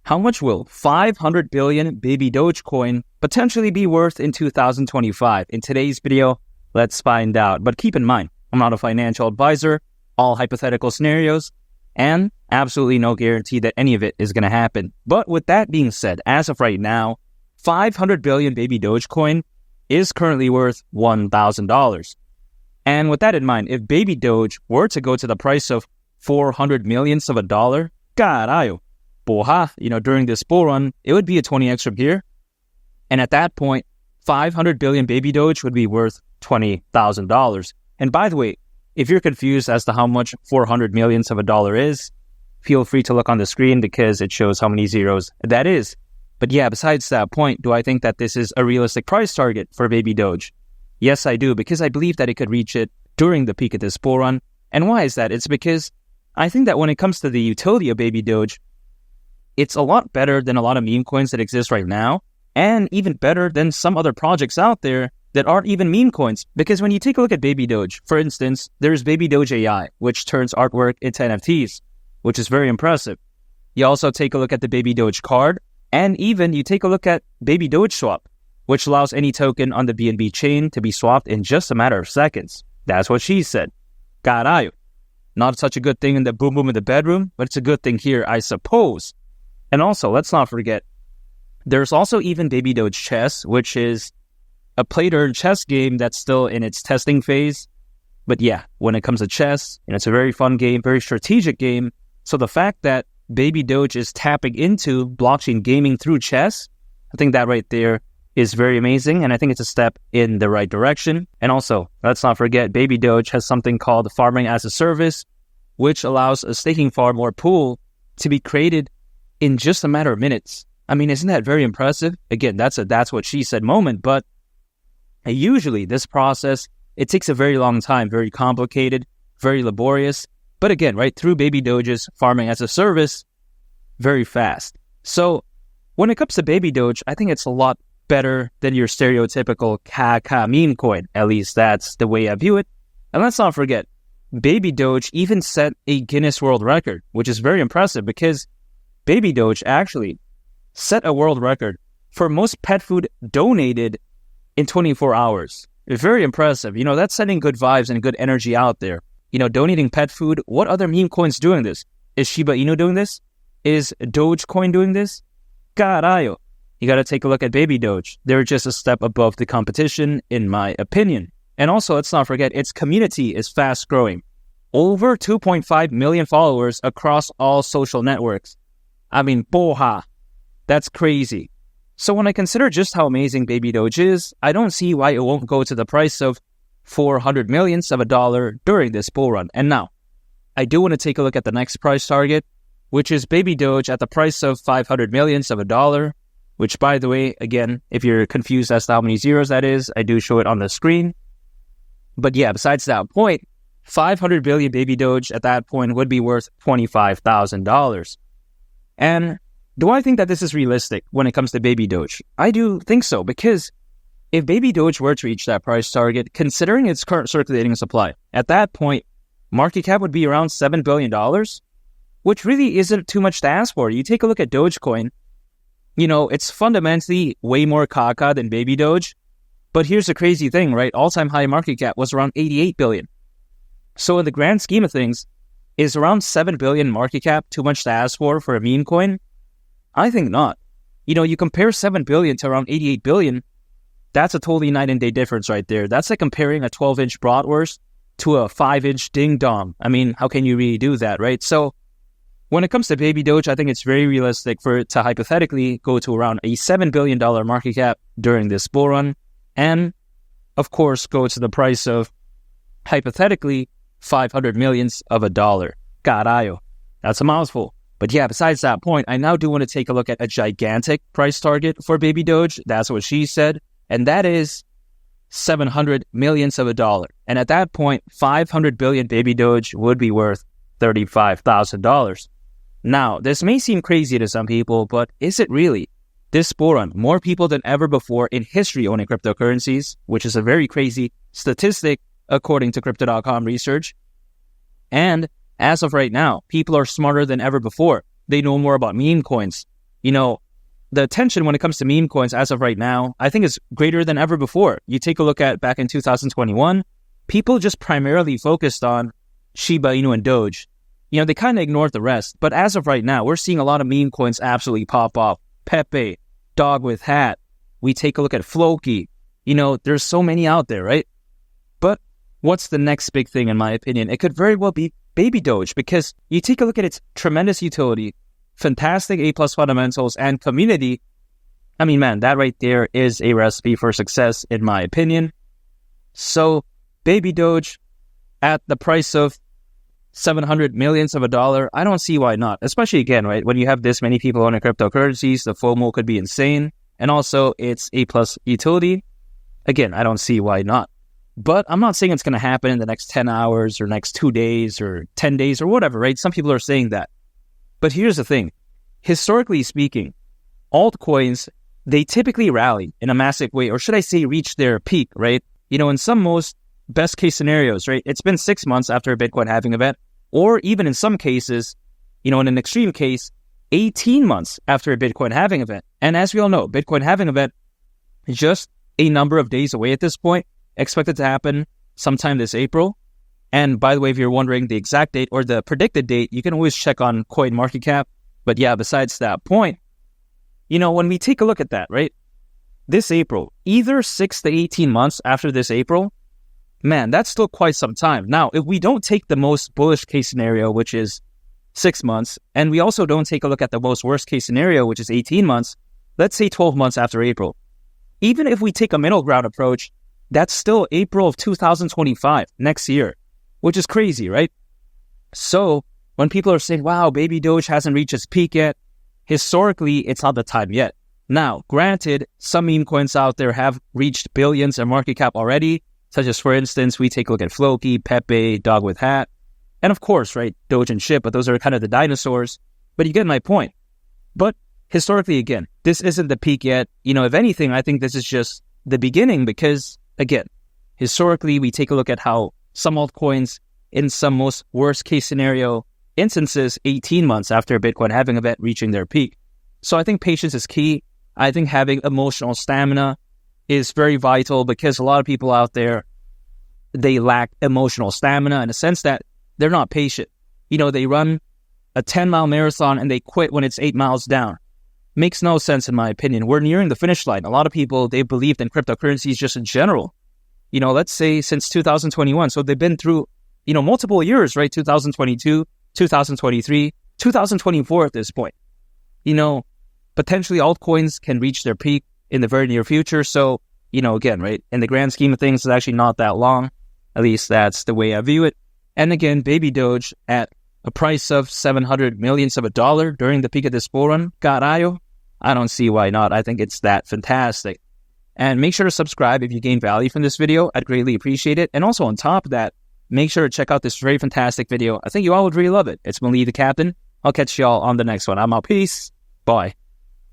How much will 500 billion baby Dogecoin potentially be worth in 2025? In today's video, let's find out. But keep in mind, I'm not a financial advisor, all hypothetical scenarios, and absolutely no guarantee that any of it is going to happen. But with that being said, as of right now, 500 billion baby Dogecoin is currently worth $1,000. And with that in mind, if baby Doge were to go to the price of 400 millionths of a dollar, carayo, porra, during this bull run, it would be a 20x from here. And at that point, 500 billion baby Doge would be worth $20,000. And by the way, if you're confused as to how much 400 millionths of a dollar is, feel free to look on the screen because it shows how many zeros that is. But yeah, besides that point, do I think that this is a realistic price target for baby Doge? Yes, I do, because I believe that it could reach it during the peak of this bull run. And why is that? It's because I think that when it comes to the utility of baby Doge, it's a lot better than a lot of meme coins that exist right now, and even better than some other projects out there that aren't even meme coins. Because when you take a look at baby Doge, for instance, there's baby Doge AI, which turns artwork into NFTs, which is very impressive. You also take a look at the baby Doge card, and even you take a look at baby Doge swap, which allows any token on the BNB chain to be swapped in just a matter of seconds. That's what she said. Carayo. Not such a good thing in the boom boom in the bedroom, but it's a good thing here, I suppose. And also, let's not forget, there's also even baby Doge chess, which is a play-to-earn chess game that's still in its testing phase. But yeah, when it comes to chess, it's a very fun game, very strategic game. So the fact that baby Doge is tapping into blockchain gaming through chess, I think that right there is very amazing, and I think it's a step in the right direction. And also, let's not forget, baby Doge has something called farming as a service, which allows a staking farm or pool to be created in just a matter of minutes. I mean, isn't that very impressive? Again, that's what she said moment, but usually this process, it takes a very long time, very complicated, very laborious. But again, right, through baby Doge's farming as a service, very fast. So when it comes to baby Doge, I think it's a lot better than your stereotypical Kaka meme coin. At least that's the way I view it. And let's not forget, baby Doge even set a Guinness World Record, which is very impressive because baby Doge actually set a world record for most pet food donated in 24 hours. Very impressive. That's sending good vibes and good energy out there. Donating pet food. What other meme coins doing this? Is Shiba Inu doing this? Is Dogecoin doing this? Carayo. You got to take a look at baby Doge. They're just a step above the competition, in my opinion. And also, let's not forget, its community is fast growing. Over 2.5 million followers across all social networks. I mean, porra. That's crazy. So when I consider just how amazing baby Doge is, I don't see why it won't go to the price of 400 millionths of a dollar during this bull run. And now, I do want to take a look at the next price target, which is baby Doge at the price of 500 millionths of a dollar, which, by the way, again, if you're confused as to how many zeros that is, I do show it on the screen. But yeah, besides that point, 500 billion baby Doge at that point would be worth $25,000. And do I think that this is realistic when it comes to baby Doge? I do think so, because if baby Doge were to reach that price target, considering its current circulating supply, at that point, market cap would be around $7 billion, which really isn't too much to ask for. You take a look at Dogecoin, it's fundamentally way more caca than baby Doge. But here's the crazy thing, right? All-time high market cap was around 88 billion. So in the grand scheme of things, is around 7 billion market cap too much to ask for a meme coin? I think not. You compare 7 billion to around 88 billion, that's a totally night and day difference right there. That's like comparing a 12-inch bratwurst to a 5-inch ding-dong. I mean, how can you really do that, right? So when it comes to baby Doge, I think it's very realistic for it to hypothetically go to around a $7 billion market cap during this bull run. And, of course, go to the price of, hypothetically, 500 millionths of a dollar. Carayo. That's a mouthful. But yeah, besides that point, I now do want to take a look at a gigantic price target for baby Doge. That's what she said. And that is 700 millionths of a dollar. And at that point, 500 billion baby Doge would be worth $35,000. Now, this may seem crazy to some people, but is it really? This bull run, more people than ever before in history owning cryptocurrencies, which is a very crazy statistic according to Crypto.com research. And as of right now, people are smarter than ever before. They know more about meme coins. You know, the attention when it comes to meme coins as of right now, I think is greater than ever before. You take a look at back in 2021, people just primarily focused on Shiba Inu and Doge. You know, they kind of ignored the rest. But as of right now, we're seeing a lot of meme coins absolutely pop off. Pepe, Dog with Hat. We take a look at Floki. You know, there's so many out there, right? But what's the next big thing, in my opinion? It could very well be Baby Doge, because you take a look at its tremendous utility, fantastic A+ fundamentals, and community. I mean, man, that right there is a recipe for success, in my opinion. So, Baby Doge at the price of $700 million, I don't see why not. Especially, again, right, when you have this many people owning cryptocurrencies, the FOMO could be insane. And also, it's A+ utility. Again, I don't see why not. But I'm not saying it's going to happen in the next 10 hours or next 2 days or 10 days or whatever, right? Some people are saying that. But here's the thing. Historically speaking, altcoins, they typically rally in a massive way, or should I say reach their peak, right? You know, in some most best case scenarios, right? It's been 6 months after a Bitcoin halving event, or even in some cases, you know, in an extreme case, 18 months after a Bitcoin halving event. And as we all know, Bitcoin halving event is just a number of days away at this point, expected to happen sometime this April. And by the way, if you're wondering the exact date or the predicted date, you can always check on CoinMarketCap. But yeah, besides that point, you know, when we take a look at that, right? This April, either 6 to 18 months after this April, man, that's still quite some time. Now, if we don't take the most bullish case scenario, which is 6 months, and we also don't take a look at the most worst case scenario, which is 18 months, let's say 12 months after April. Even if we take a middle ground approach, that's still April of 2025, next year, which is crazy, right? So when people are saying, wow, Baby Doge hasn't reached its peak yet, historically, it's not the time yet. Now, granted, some meme coins out there have reached billions in market cap already, such as, for instance, we take a look at Floki, Pepe, Dog with Hat, and of course, right, Doge and Ship, but those are kind of the dinosaurs. But you get my point. But historically, again, this isn't the peak yet. You know, if anything, I think this is just the beginning because, again, historically, we take a look at how some altcoins in some most worst case scenario instances, 18 months after a Bitcoin halving event reaching their peak. So I think patience is key. I think having emotional stamina is very vital because a lot of people out there, they lack emotional stamina in a sense that they're not patient. You know, they run a 10-mile marathon and they quit when it's 8 miles down. Makes no sense in my opinion. We're nearing the finish line. A lot of people, they believed in cryptocurrencies just in general. You know, let's say since 2021. So they've been through, you know, multiple years, right? 2022, 2023, 2024 at this point. You know, potentially altcoins can reach their peak in the very near future. So, you know, again, right, in the grand scheme of things, it's actually not that long. At least that's the way I view it. And again, Baby Doge at a price of $700 million during the peak of this bull run, caralho, I don't see why not. I think it's that fantastic. And make sure to subscribe if you gain value from this video. I'd greatly appreciate it. And also on top of that, make sure to check out this very fantastic video. I think you all would really love it. It's Mali the Captain. I'll catch y'all on the next one. I'm out. Peace. Bye.